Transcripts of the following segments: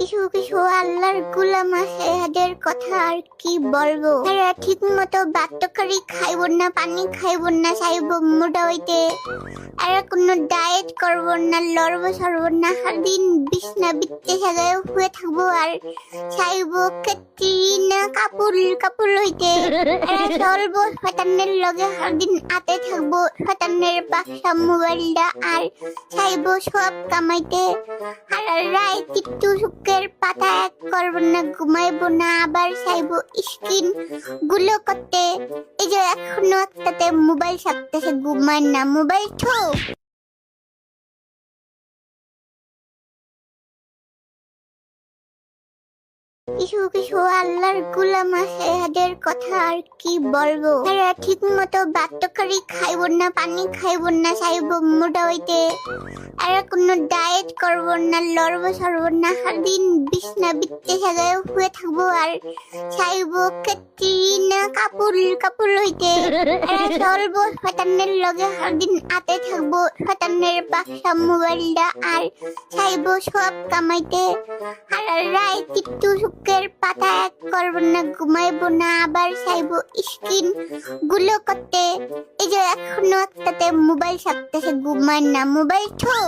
কিছু কিছু আল্লাহর গোলাম আছে, এদের কথা আর কি বলবো। এরা ঠিক মতো ভাত তরকারি খাইব না, পানি খাইব না, চাইব মোটা হইতে। এরা কোনো ডায়েট করব না, লড়ব সরব না, সারাদিন বিছনা বিত্তে জায়গায় শুয়ে থাকবো আর চাইব কেট্টি না কাপড় কাপড় হইতে। এরা চলবো শয়তানের লগে, সারাদিন আতে থাকবো শয়তানের বাক্সা মোবাইলটা আর চাইব সব কামাইতে। আর রায় টিট্টু শুকের পাতা এক করব না, ঘুমাইব না, আবার চাইব স্ক্রিন গুলো করতে। এই যে এখনো একটাতে মোবাইল সাপতেছে, ঘুমায় না, মোবাইল ঠো। কিছু কিছু আল্লাহর গোলাম আছে, এদের কথা আর কি বলবো। এরা ঠিক মতো ভাত তরকারি খাইব না, পানি খাইব না, চাইব মোটা হইতে। এরা কোনো ডায়েট করব না, লড়ব সরব না, সারাদিন বিছনা বিত্তে জায়গায় শুয়ে থাকবো আর চাইব কেট্টি না কাপড় কাপড় হইতে। এরা চলবো শয়তানের লগে, সারাদিন আতে থাকবো শয়তানের বাক্সা মোবাইলটা আর চাইব সব কামাইতে। আর রায় টিট্টু শুকের পাতা এক করব না, ঘুমাইব না, আবার চাইব স্ক্রিন গুলো করতে। এই যে এখনো একটাতে মোবাইল সাপতেছে, ঘুমায় না, মোবাইল ঠো।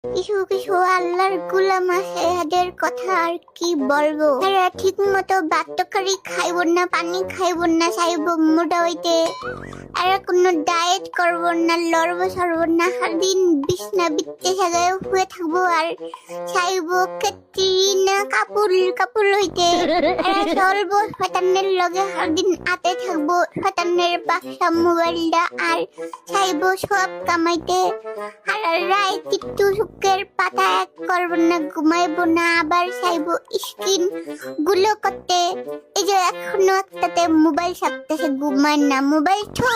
কিছু কিছু আল্লাহর গোলাম আছে, এদের কথা আর কি বলবো। এরা ঠিক মতো ভাত তরকারি খাইব না, পানি খাইব না, চাইব মোটা হইতে। এরা কোনো ডায়েট করব না, লড়ব সরব না, সারাদিন বিছনা বিত্তে জায়গায় শুয়ে থাকবো আর চাইব কেট্টি না কাপড় কাপড় হইতে। এরা চলবো শয়তানের লগে, সারাদিন আতে থাকবো শয়তানের বাক্সা মোবাইলটা আর চাইব সব কামাইতে। আর রায় টিট্টু শুকের পাতা এক করব না, ঘুমাইব না, আবার চাইব স্ক্রিন গুলো করতে। এই যে এখনো একটাতে মোবাইল সাপতেছে, ঘুমায় না, মোবাইল ঠো।